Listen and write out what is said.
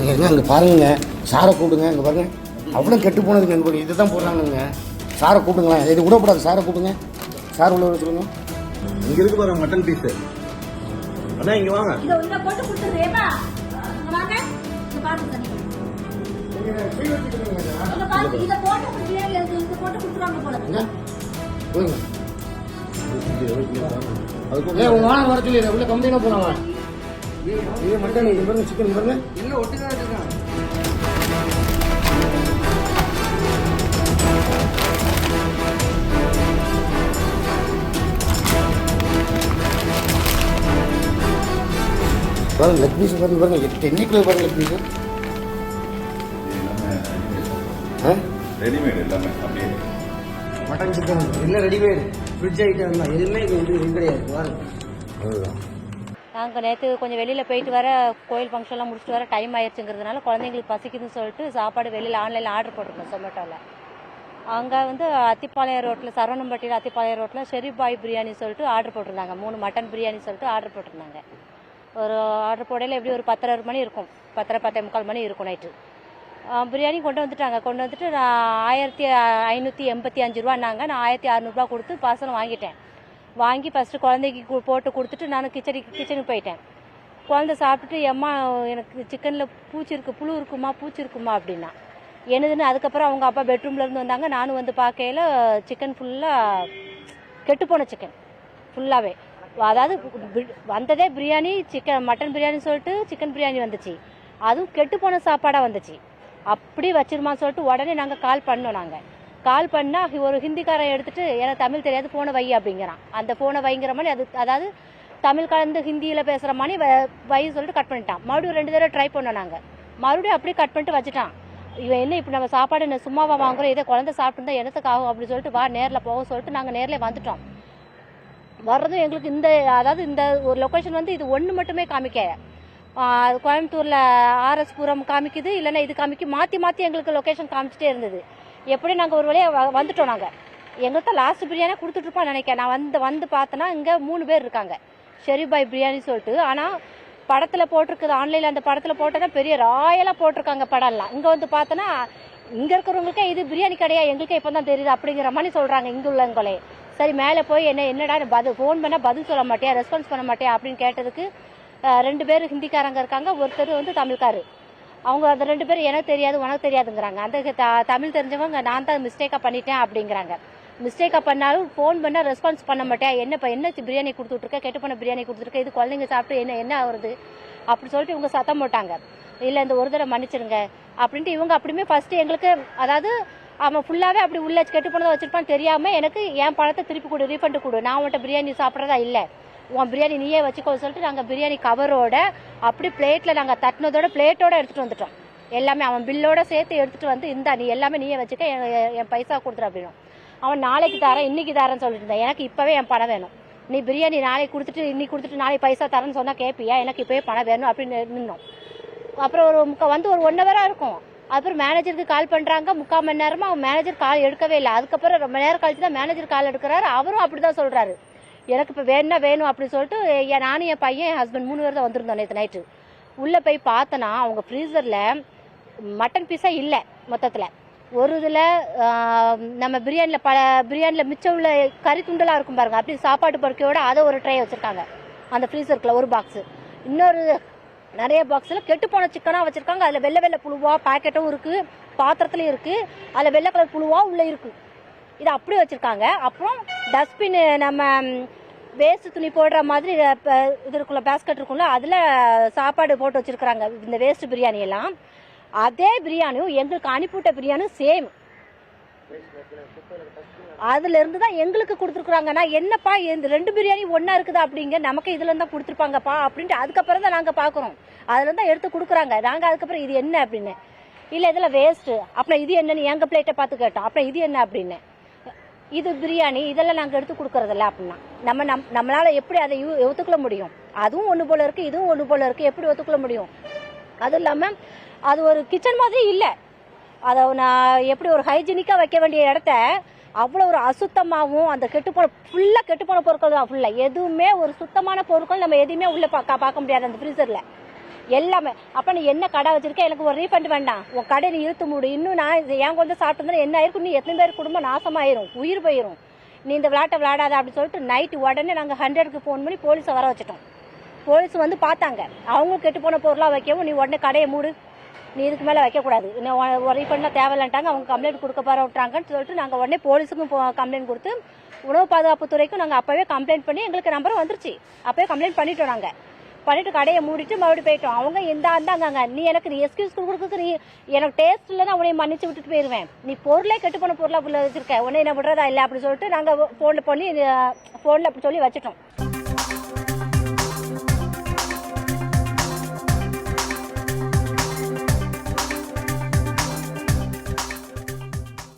நீங்கள் அங்கே பாருங்க, சாரை கூப்பிடுங்க. இங்கே பாருங்க, அவ்வளோ கெட்டு போனதுங்க. எங்கள் பாருங்க, இதை தான் போடுறாங்கங்க. சாரை கூப்பிடுங்களேன், இது விடக்கூடாது. சாரை கூப்பிடுங்க, சார் உள்ள வச்சுருங்க. இங்கே இருக்கு பாருங்க மட்டன் பீஸு. அண்ணா இங்கே வாங்க. போட்டு கொடுத்துருவேமா வாங்க. இதை பாருங்க, இதை போட்டு போட்டு கொடுத்துருவாங்க போல. உங்க வாங்க வர சொல்லி உள்ள கம்பெனியாக போனாங்க. இது மட்டன், இது பாருங்க, சிக்கன் பாருங்க. இல்லை ஒட்டுதான் இருக்கான். பாருங்க லெக் பீஸ் பாருங்க, பாருங்க 8 கிலோ பாருங்க லெக் பீஸ். ரெடிமேட் எல்லாமே அப்படியே மட்டன் சிக்கன் எல்லாம் ரெடிமேடு ஃப்ரிட்ஜ் ஐட்டம் தான். எதுவுமே இது கிடையாது. பாருங்க அதுதான். நாங்கள் நேற்று கொஞ்சம் வெளியில் போயிட்டு வர, கோயில் ஃபங்க்ஷன்லாம் முடிச்சுட்டு வர டைம் ஆயிடுச்சுங்கிறதுனால குழந்தைங்களுக்கு பசிக்குதுன்னு சொல்லிட்டு சாப்பாடு வெளியில் ஆன்லைனில் ஆர்டர் போட்டிருந்தோம் சொமேட்டோவில். அங்கே வந்து அத்திப்பாளையம் ரோட்டில், சரவணம்பட்டியில் அத்திப்பாளையம் ரோட்டில் ஷெரீப் பாய் பிரியாணி சொல்லிட்டு ஆர்டர் போட்டிருந்தாங்க. 3 மட்டன் பிரியாணி சொல்லிட்டு ஆர்டர் போட்டிருந்தாங்க. ஒரு ஆர்டர் போடையில் எப்படி ஒரு 10:30 மணி இருக்கும், 10:45 மணி இருக்கும் நைட்டு. பிரியாணி கொண்டு வந்துட்டாங்க. கொண்டு வந்துட்டு நான் 1585 ரூபான்னாங்க. நான் 1600 கொடுத்து பார்சல் வாங்கிட்டேன். வாங்கி ஃபஸ்ட்டு குழந்தைக்கு போட்டு கொடுத்துட்டு நான் கிச்சனுக்கு போயிட்டேன். குழந்தை சாப்பிட்டுட்டு, எம்மா எனக்கு சிக்கனில் பூச்சி இருக்குது, புழு இருக்குமா அப்படின்னா. என்னதுன்னு அதுக்கப்புறம் அவங்க அப்பா பெட்ரூம்லேருந்து வந்தாங்க. நானும் வந்து பார்க்கையில் சிக்கன் ஃபுல்லாக கெட்டுப்போன சிக்கன் ஃபுல்லாகவே. அதாவது வந்ததே பிரியாணி, மட்டன் பிரியாணி சொல்லிட்டு சிக்கன் பிரியாணி வந்துச்சு. அதுவும் கெட்டுப்போன சாப்பாடாக வந்துச்சு. அப்படி வச்சிருமான்னு சொல்லிட்டு உடனே நாங்கள் கால் பண்ணோம். நாங்கள் கால் பண்ணால் ஒரு ஹிந்திக்காரன் எடுத்துகிட்டு, எனக்கு தமிழ் தெரியாது, ஃபோனை வை அப்படிங்கிறான். அந்த ஃபோனை வைங்கிற மாதிரி அதாவது தமிழ் கலந்து ஹிந்தியில் பேசுகிற மாதிரி வை சொல்லிட்டு கட் பண்ணிட்டான். மறுபடியும் 2 தடவை ட்ரை பண்ணோம் நாங்கள். மறுபடியும் அப்படியே கட் பண்ணிட்டு வச்சுட்டான். இவன் என்ன இப்படி நம்ம சாப்பாடு என்ன சும்மாவா வாங்குறோம், இதை குழந்தை சாப்பிட்டு என்னத்துக்கு ஆகும் அப்படின்னு சொல்லிட்டு வா நேரில் போக சொல்லிட்டு நாங்கள் நேரில் வந்துட்டோம். வர்றதும் எங்களுக்கு அதாவது இந்த ஒரு லொக்கேஷன் வந்து இது ஒன்று மட்டுமே காமிக்க, கோயம்புத்தூரில் ஆர்எஸ் புரம் காமிக்குது, இல்லைன்னா இது காமிக்கும், மாற்றி எங்களுக்கு லொக்கேஷன் காமிச்சிட்டே இருந்தது. எப்படி நாங்கள் ஒரு வழியாக வந்துட்டோம். நாங்கள் எங்கள்கிட்ட லாஸ்ட் பிரியாணி கொடுத்துட்ருப்போம் நினைக்கிறேன். நான் வந்து பார்த்தேன்னா இங்கே 3 பேர் இருக்காங்க, ஷெரீப் பாய் பிரியாணி சொல்லிட்டு. ஆனால் படத்தில் போட்டிருக்குது, ஆன்லைனில் அந்த படத்தில் போட்டோன்னா பெரிய ராயலாக போட்டிருக்காங்க படம்லாம். இங்கே வந்து பார்த்தோன்னா இங்கே இருக்கிறவங்களுக்கே இது பிரியாணி கிடையாது, எங்களுக்கே இப்போ தான் தெரியுது அப்படிங்கிற மாதிரி சொல்கிறாங்க இங்கே உள்ளவங்களே. சரி மேலே போய் என்னடா ஃபோன் பண்ணால் பதில் சொல்ல மாட்டியா, ரெஸ்பான்ஸ் பண்ண மாட்டியா அப்படின்னு கேட்டதுக்கு 2 பேர் ஹிந்திக்காரங்க இருக்காங்க, ஒருத்தர் வந்து தமிழ்காரு. அவங்க அந்த 2 பேர் எனக்கு தெரியாது உனக்கு தெரியாதுங்கிறாங்க. அந்த தமிழ் தெரிஞ்சவங்க நான் தான் மிஸ்டேக்காக பண்ணிட்டேன் அப்படிங்கிறாங்க. மிஸ்டேக்காக பண்ணாலும் ஃபோன் பண்ணால் ரெஸ்பான்ஸ் பண்ண மாட்டேன், என்ன பிரியாணி கொடுத்துட்ருக்க, கெட்டு போன பிரியாணி கொடுத்துருக்க, இது குழந்தைங்க சாப்பிட்டு என்ன ஆகுறது அப்படி சொல்லிட்டு இவங்க சத்தம் போட்டாங்க. இல்லை இந்த ஒரு தடவை மன்னிச்சிருங்க அப்படின்ட்டு இவங்க அப்படியுமே ஃபஸ்ட்டு எங்களுக்கு, அதாவது அவன் ஃபுல்லாகவே அப்படி உள்ள கெட்டு போனதை வச்சுருப்பான்னு தெரியாமல் எனக்கு என் பணத்தை திருப்பி கொடு, ரீஃபண்டு கொடு, நான் உன்ட்ட பிரியாணி சாப்பிட்றதா இல்லை, உன் பிரியாணி நீயே வச்சுக்கோ சொல்லிட்டு நாங்கள் பிரியாணி கவரோட அப்படி பிளேட்டில் நாங்கள் தட்டினதோட பிளேட்டோட எடுத்துகிட்டு வந்துட்டோம். எல்லாமே அவன் பில்லோட சேர்த்து எடுத்துகிட்டு வந்து, இந்தா நீ எல்லாமே நீயே வச்சுக்க, என் பைசா கொடுத்துரு அப்படின்னு. அவன் நாளைக்கு தரேன் இன்னைக்கு தரேன்னு சொல்லிட்டு இருந்தான். எனக்கு இப்போவே என் பணம் வேணும், நீ பிரியாணி நாளைக்கு கொடுத்துட்டு இன்னைக்கு கொடுத்துட்டு நாளைக்கு பைசா தரேன்னு சொன்னால் கேட்பியா, எனக்கு இப்போவே பணம் வேணும் அப்படின்னு நின்னோம். அப்புறம் ஒரு 1 ஹவராக இருக்கும். அப்புறம் மேனேஜருக்கு கால் பண்ணுறாங்க, 3/4 மணி நேரமாக அவன் மேனேஜர் கால் எடுக்கவே இல்லை. அதுக்கப்புறம் ரொம்ப நேரம் கழிச்சு தான் மேனேஜர் கால் எடுக்கிறாரு. அவரும் அப்படி தான் சொல்கிறாரு, எனக்கு இப்போ வேணும் அப்படின்னு சொல்லிட்டு. நானும் என் பையன் என் ஹஸ்பண்ட் 3 பேர் தான் வந்திருந்தோம் நேற்று நைட்டு. உள்ளே போய் பார்த்தோன்னா அவங்க ஃப்ரீசரில் மட்டன் பீஸாக இல்லை. மொத்தத்தில் ஒரு இதில் நம்ம பிரியாணியில் மிச்சம் உள்ள கறி துண்டெல்லாம் இருக்கும் பாருங்க, அப்படி சாப்பாட்டு பொறுக்கையோட அதை ஒரு ட்ரை வச்சுருக்காங்க அந்த ஃப்ரீசருக்குள்ள ஒரு பாக்ஸு. இன்னொரு நிறைய பாக்ஸில் கெட்டு போன சிக்கனாக வச்சுருக்காங்க. அதில் வெள்ளை புழுவா பேக்கெட்டும் இருக்குது, பாத்திரத்துலையும் இருக்குது, அதில் வெள்ளை கலர் புழுவா உள்ளே இருக்குது. இதை அப்படி வச்சுருக்காங்க. அப்புறம் டஸ்ட்பின் நம்ம வேஸ்ட் துணி போடுற மாதிரி இது இருக்குல்ல, பேஸ்கெட் இருக்குல்ல, அதில் சாப்பாடு போட்டு வச்சுருக்குறாங்க இந்த வேஸ்ட் பிரியாணியெல்லாம். அதே பிரியாணியும் எங்களுக்கு அனுப்பிவிட்ட பிரியாணியும் சேம், அதுலேருந்து தான் எங்களுக்கு கொடுத்துருக்குறாங்க. நான் என்னப்பா இந்த 2 பிரியாணி ஒன்றா இருக்குது அப்படிங்க, நமக்கு இதுலேருந்து தான் கொடுத்துருப்பாங்கப்பா அப்படின்ட்டு அதுக்கப்புறம் தான் நாங்கள் பார்க்குறோம். அதுலேருந்து தான் எடுத்து கொடுக்குறாங்க. நாங்கள் அதுக்கப்புறம் இது என்ன அப்படின்னு, இல்லை இதில் வேஸ்ட்டு, அப்புறம் இது என்னன்னு எங்கள் பிளேட்டை பார்த்து கேட்டோம். அப்புறம் இது என்ன அப்படின்னு, இது பிரியாணி, இதெல்லாம் நாங்கள் எடுத்து கொடுக்குறதில்ல அப்படின்னா நம்மளால் எப்படி அதை ஒத்துக்கொள்ள முடியும்? அதுவும் ஒன்று போல் இருக்குது, இதுவும் ஒன்று போல் இருக்குது, எப்படி ஒத்துக்கொள்ள முடியும்? அதுவும் இல்லாமல் அது ஒரு கிச்சன் மாதிரி இல்லை. அதை நான் எப்படி ஒரு ஹைஜீனிக்காக வைக்க வேண்டிய இடத்த அவ்வளோ ஒரு அசுத்தமாகவும், அந்த ஃபுல்லாக கெட்டுப்போன பொருட்கள் தான். ஃபுல்லாக எதுவுமே ஒரு சுத்தமான பொருட்கள் நம்ம எதுவுமே உள்ளே பார்க்க முடியாது அந்த ஃப்ரீசரில். எல்லாமே. அப்போ நீ என்ன கடை வச்சிருக்க, எனக்கு ஒரு ரீஃபண்ட் வேண்டாம், உன் கடை நீ இழுத்து மூடு. இன்னும் நான் என் வந்து சாப்பிட்டு என்ன ஆயிருக்கும், நீ எத்தனை பேர் குடும்பம் நாசமாயிரும், உயிர் போயிடும், நீ இந்த விளையாட்டை விளையாடாத அப்படின்னு சொல்லிட்டு நைட்டு உடனே நாங்கள் 100க்கு ஃபோன் பண்ணி போலீஸை வர வச்சிட்டோம். போலீஸ் வந்து பார்த்தாங்க. அவங்க கெட்டு போன பொருளாக வைக்கவும் நீ உடனே கடையை மூடு, நீ இதுக்கு மேலே வைக்கக்கூடாது, ஒரு ரீஃபண்ட்லாம் தேவையில்லைன்ட்டாங்க. அவங்க கம்ப்ளைண்ட் கொடுக்க போற விட்டாங்கன்னு சொல்லிட்டு நாங்கள் உடனே போலீஸுக்கும் கம்ப்ளைண்ட் கொடுத்து உணவு பாதுகாப்பு துறைக்கும் நாங்கள் அப்போவே கம்ப்ளைண்ட் பண்ணி எங்களுக்கு நம்பர் வந்துருச்சு. அப்போவே கம்ப்ளைண்ட் பண்ணிட்டோம். நாங்கள் பண்ணிட்டு கடையை மூடிட்டு மறுபடியும் போயிட்டோம். அவங்க இருந்தாங்க, நீ எனக்கு எக்ஸ்கியூஸ் கொடுக்குறதுக்கு நீ எனக்கு டேஸ்ட் இல்லைன்னா உன்னை மன்னிச்சு விட்டுட்டு போயிடுவேன், நீ பொருளே கெட்டு போன பொருளாக வச்சிருக்க, உன்னை என்ன விடுறதா இல்லை அப்படின்னு சொல்லிட்டு நாங்கள் ஃபோனில் அப்படி சொல்லி வச்சுட்டோம்.